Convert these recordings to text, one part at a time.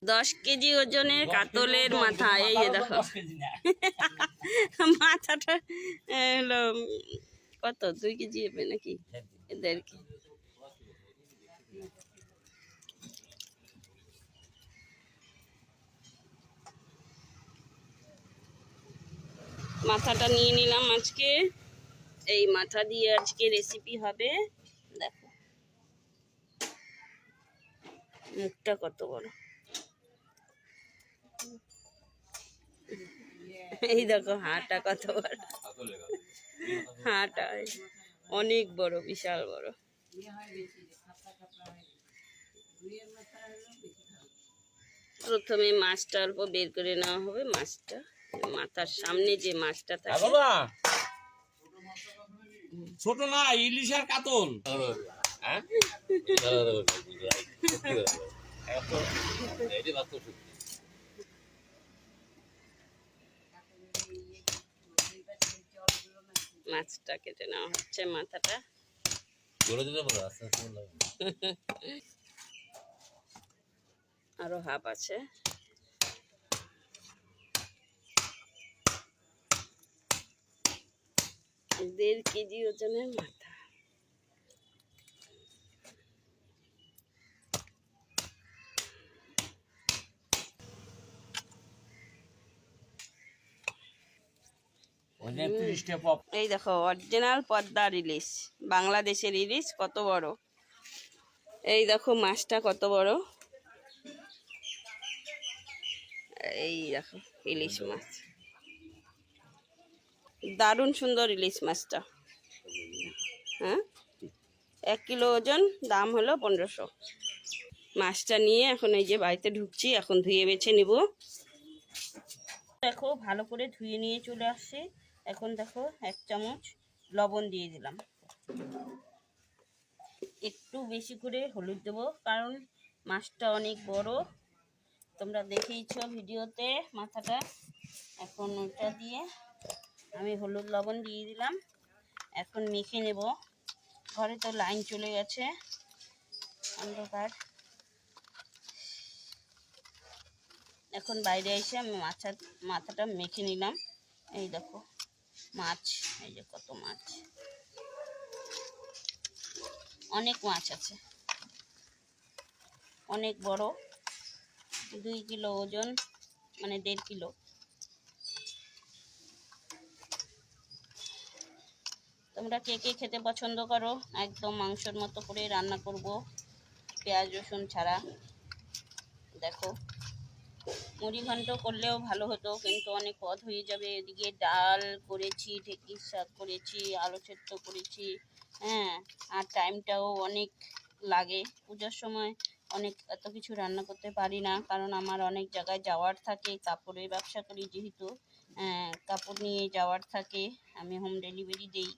10 KG ওজনের কাতলের মাথা, এই যে দেখো মাথাটা হলো কত 2 কেজি হবে নাকি, 1.5 কেজি। মাথাটা নিয়ে নিলাম আজকে, এই মাথা দিয়ে আজকে রেসিপি হবে। দেখো মুখটা কত বড়, এই দেখো হাঁটা কত বড়, হাঁটা অনেক বড়, বিশাল বড়। প্রথমে মাছটা অল্প বের করে নেওয়া হবে। মাছটা মাথার সামনে যে মাছটা থাকে, ছোট না ইলিশ আর কাতল, মাছটা কেটে নেওয়া হচ্ছে, মাথাটা আরো হাফ আছে। 1.5 কেজি ওজনের মাথা। এই দেখো অরিজিনাল পদ্মার ইলিশ, বাংলাদেশের ইলিশ কত বড়। এই দেখো মাছটা কত বড়, এই দেখো ইলিশ মাছ, দারুণ সুন্দর ইলিশ মাছটা। হ্যাঁ, 1 কিলো ওজন, দাম হলো 1500। মাছটা নিয়ে এখন এই যে বাড়িতে ঢুকছি, এখন ধুয়ে বেছে নিব। দেখো ভালো করে ধুয়ে নিয়ে চলে আসছি। এখন দেখো 1 চামচ লবণ দিয়ে দিলাম, একটু বেশি করে হলুদ দেবো কারণ মাছটা অনেক বড়, তোমরা দেখেইছো ভিডিওতে মাথাটা। এখন ওটা দিয়ে আমি হলুদ লবণ দিয়ে দিলাম, এখন মেখে নেব। ঘরে তো লাইন চলে গেছে, অন্ধকার। এখন বাইরে এসে আমি মাথাটা মেখে নিলাম। এই দেখো মাছ, এই যে কত মাছ, অনেক মাছ আছে, অনেক বড়, 2 কিলো ওজন, মানে 1.5 কিলো। তোমরা কে কে খেতে পছন্দ করো? একদম মাংসের মতো করে রান্না করব, পেঁয়াজ রসুন ছাড়া। দেখো মুড়ি ঘন্ট করলেও ভালো হতো, কিন্তু অনেক পদ হয়ে যাবে। এদিকে ডাল করেছি, ঢেঁকির শাক করেছি, আলু সেদ্ধ করেছি, হ্যাঁ, আর টাইমটাও অনেক লাগে। পূজার সময় অনেক এত কিছু রান্না করতে পারি না, কারণ আমার অনেক জায়গায় যাওয়ার থাকে, কাপড়ের ব্যবসা করি যেহেতু, কাপড় নিয়ে যাওয়ার থাকে, আমি হোম ডেলিভারি দিই,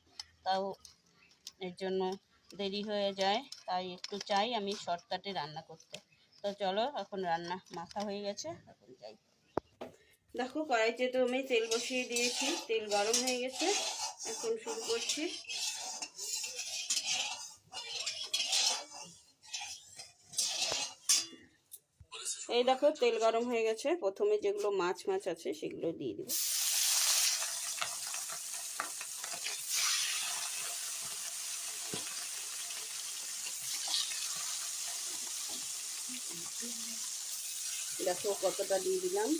তাও এর জন্য দেরি হয়ে যায়। তাই একটু চাই আমি শর্টকাটে রান্না করতে। তো চলো এখন রান্না মাখা হয়ে গেছে, এখন যাই। দেখো কড়াইতে তো আমি তেল বসিয়ে দিয়েছি, তেল গরম হয়ে গেছে, এখন শুরু করছি। এই দেখো তেল গরম হয়ে গেছে, প্রথমে যেগুলো মাছ আছে সেগুলো দিয়ে দিব। দেখো কতটা দিয়ে দিলাম,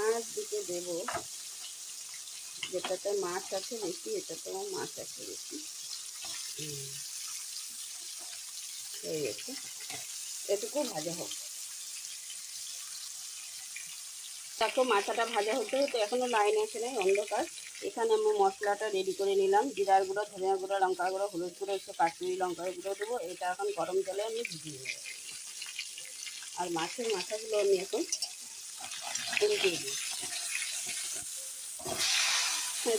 আর দিকে দেব যেটাতে মাছ আছে বেশি, এটাতেও মাছ আছে বেশি, হয়ে গেছে। এটুকু ভাজা হোক। দেখো মাথাটা ভাজা হতে হতে এখনো লাইন আসে নাই, অন্ধকার। এখানে আমি মশলাটা রেডি করে নিলাম, জিরার গুঁড়ো, ধনিয়া গুঁড়ো, লঙ্কা গুঁড়ো, হলুদ গুঁড়ো, একটু কাশ্মীরি লঙ্কার গুঁড়ো দেবো। এটা এখন গরম জলে আমি ভিজিয়ে নেব। আর মাছের মাথাগুলো আমি এখন উল্টিয়ে দিই।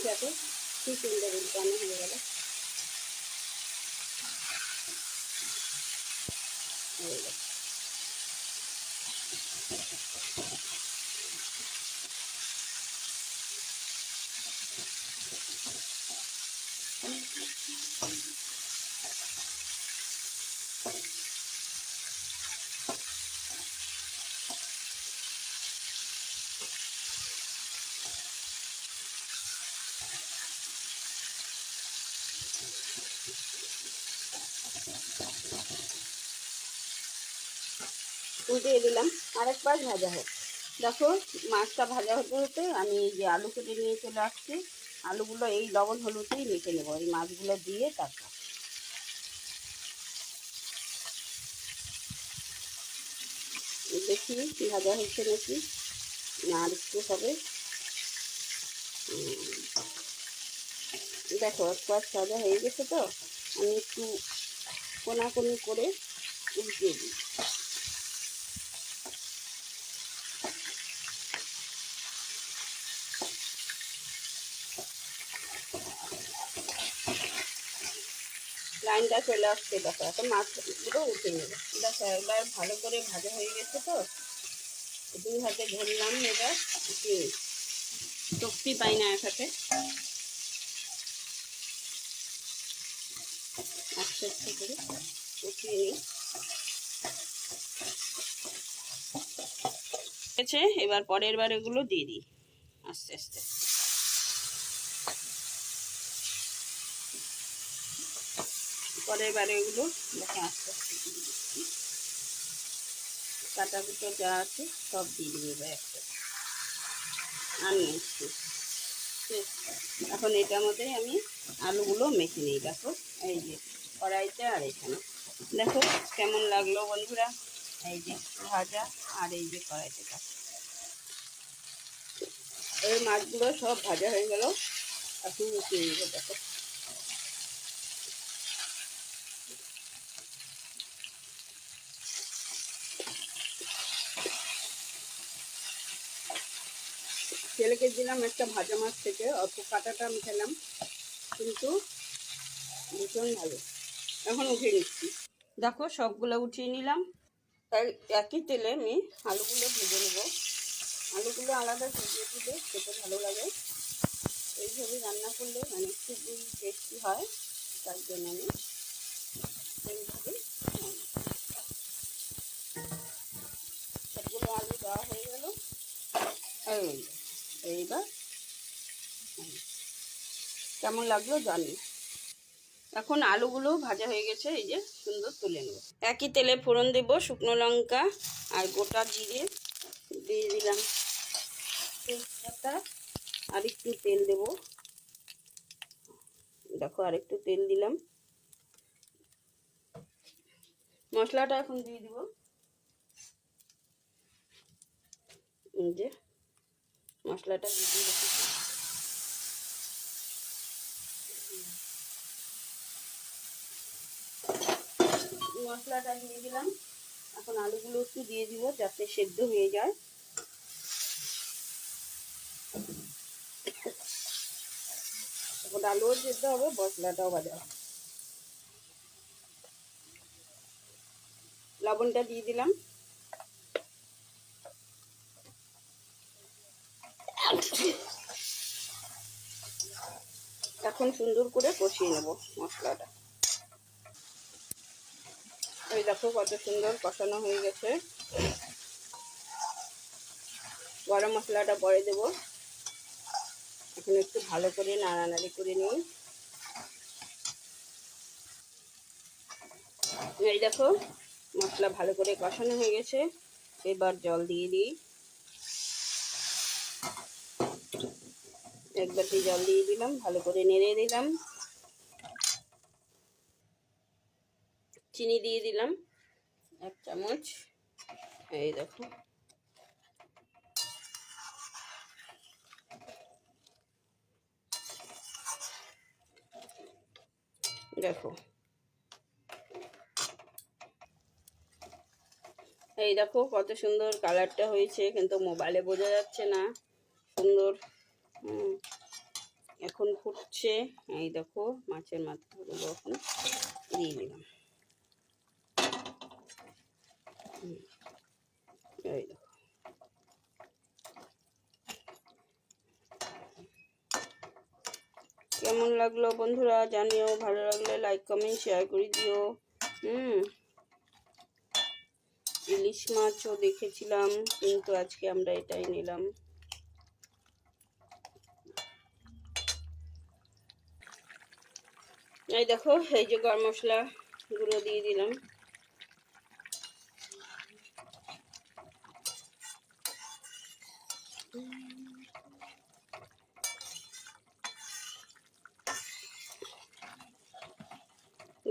দেখো কি সুন্দর উল্টানো হয়ে গেল, হয়ে গেল। উল্টিয়ে দিলাম, আরেকবার ভাজা হোক। দেখো মাছটা ভাজা হতে হতে আমি এই যে আলু কেটে নিয়ে চলে আসছি। আলুগুলো এই লবণ হলুদেই মেখে নেবো, এই মাছগুলো দিয়ে তারপর দেখি ভাজা হচ্ছে নাকি, না আর একটু হবে। দেখো একবার ভাজা হয়ে গেছে, তো আমি একটু কোনাকুনি করে উল্টিয়ে দিই। লাইনটা চলে আসছে, দেখো এখন মাছগুলো উঠে নেবে। দেখো এবার ভালো করে ভাজা হয়ে গেছে, তো দুই হাতে ধরলাম, এবার উঠিয়ে নিই। শক্তি পাই না এক হাতে, আস্তে আস্তে করে উঠিয়ে নিই। এবার পরের বার এগুলো দিয়ে দিই আস্তে আস্তে। পরের বারে এগুলো দেখো আস্তে আস্তে দিয়ে দিচ্ছি। কাটা কুটো যা আছে সব দিয়ে দেবে একটা, আর নিচ্ছি। এখন এটার মধ্যে আমি আলুগুলো মেখে নিই। দেখো এই যে কড়াইতে আর এখানে, দেখো কেমন লাগলো বন্ধুরা, এই যে ভাজা আর এই যে কড়াইতে কাটা। এই মাছগুলো সব ভাজা হয়ে গেল, এখন উঠিয়ে নেবো। দেখো ছেলেকে দিলাম একটা ভাজা মাছ থেকে, অল্প কাটাটা আমি খেলাম, কিন্তু ভীষণ ভালো। এখন উঠিয়ে নিচ্ছি। দেখো সবগুলো উঠিয়ে নিলাম। তাই একই তেলে আমি আলুগুলো ভেজে নেব। আলুগুলো আলাদা ভেজে দিলে খেতে ভালো লাগে, এইভাবে রান্না করলে মানে খুবই টেস্টি হয়, তার জন্য আমি এইভাবে সবগুলো আলু দেওয়া হয়ে গেল। এইবার কেমন লাগলো জানি। এখন আলুগুলো ভাজা হয়ে গেছে, এই যে সুন্দর তুলে নেব। একই তেলে ফোড়ন দেব, শুকনো লঙ্কা আর গোটা জিরে দিয়ে দিলাম, তেজপাতা, আর একটু তেল দেব। দেখো আর একটু তেল দিলাম। মশলাটা এখন দিয়ে দিব, এই যে মশলাটা দিয়ে রেখেছি। মশলাটা দিয়ে দিলাম, এখন আলুগুলো একটু দিয়ে দিব যাতে সেদ্ধ হয়ে যায়। এখন আলুও সেদ্ধ হবে, মশলাটাও ভাজা হবে। লবণটা দিয়ে দিলাম। এখন সুন্দর করে কষিয়ে নেব মশলাটা। এই দেখো কত সুন্দর কষানো হয়ে গেছে। গরম মশলাটা পরে দেব। এখন একটু ভালো করে নাড়ানাড়ি করে নিই। এই দেখো মশলা ভালো করে কষানো হয়ে গেছে, এবার জল দিয়ে দিই। এক বাটি জল দিয়ে দিলাম, ভালো করে নেড়ে দিলাম। চিনি দিয়ে দিলাম 1 চামচ। এই দেখো দেখো এই দেখো কত সুন্দর কালারটা হয়েছে, কিন্তু মোবাইলে বোঝা যাচ্ছে না সুন্দর। এখন ফুটছে। এই দেখো মাছের মাথাগুলো এখন দিয়ে দিলাম। এই দেখো কেমন লাগলো বন্ধুরা জানিও, ভালো লাগলে লাইক কমেন্ট শেয়ার করে দিও। ইলিশ মাছও দেখেছিলাম, কিন্তু আজকে আমরা এটাই নিলাম। এই দেখো এই যে গরম মশলা গুঁড়ো দিয়ে দিলাম।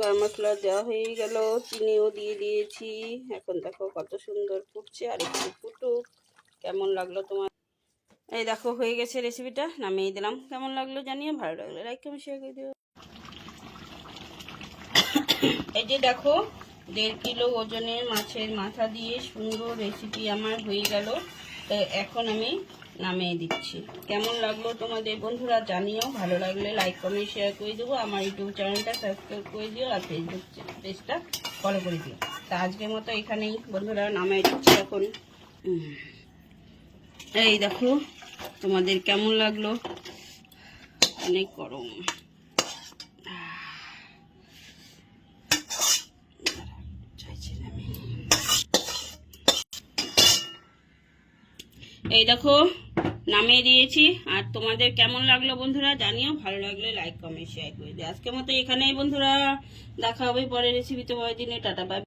গরম মশলা দেওয়া হয়ে গেল, চিনিও দিয়ে দিয়েছি। এখন দেখো কত সুন্দর ফুটছে, আর একটু ফুটুক। কেমন লাগলো তোমার? এই দেখো হয়ে গেছে রেসিপিটা, নামিয়ে দিলাম। কেমন লাগলো জানিও, ভালো লাগলে লাইক কমেন্ট শেয়ার করে দিও। এই যে দেখো 1.5 কিলো ওজনের মাছের মাথা দিয়ে সুন্দর রেসিপি আমার হয়ে গেল। তো এখন আমি নামিয়ে দিচ্ছি। কেমন লাগলো তোমাদের বন্ধুরা জানিও, ভালো লাগলে লাইক কমেন্ট শেয়ার করে দেবো। আমার ইউটিউব চ্যানেলটা সাবস্ক্রাইব করে দিও, আর ফেসবুক পেজটা ফলো করে দিও। তা আজকের মতো এখানেই বন্ধুরা নামিয়ে দিচ্ছি এখন। এই দেখো তোমাদের কেমন লাগলো, অনেক গরম। এই দেখো নামিয়ে দিয়েছি। আর তোমাদের কেমন লাগলো বন্ধুরা জানিও, ভালো লাগলে লাইক কমেন্ট শেয়ার করে দিও। আজকের মতো এখানেই বন্ধুরা, দেখা হবে পরের রেসিপিতে, পরের দিনে। Tata bye.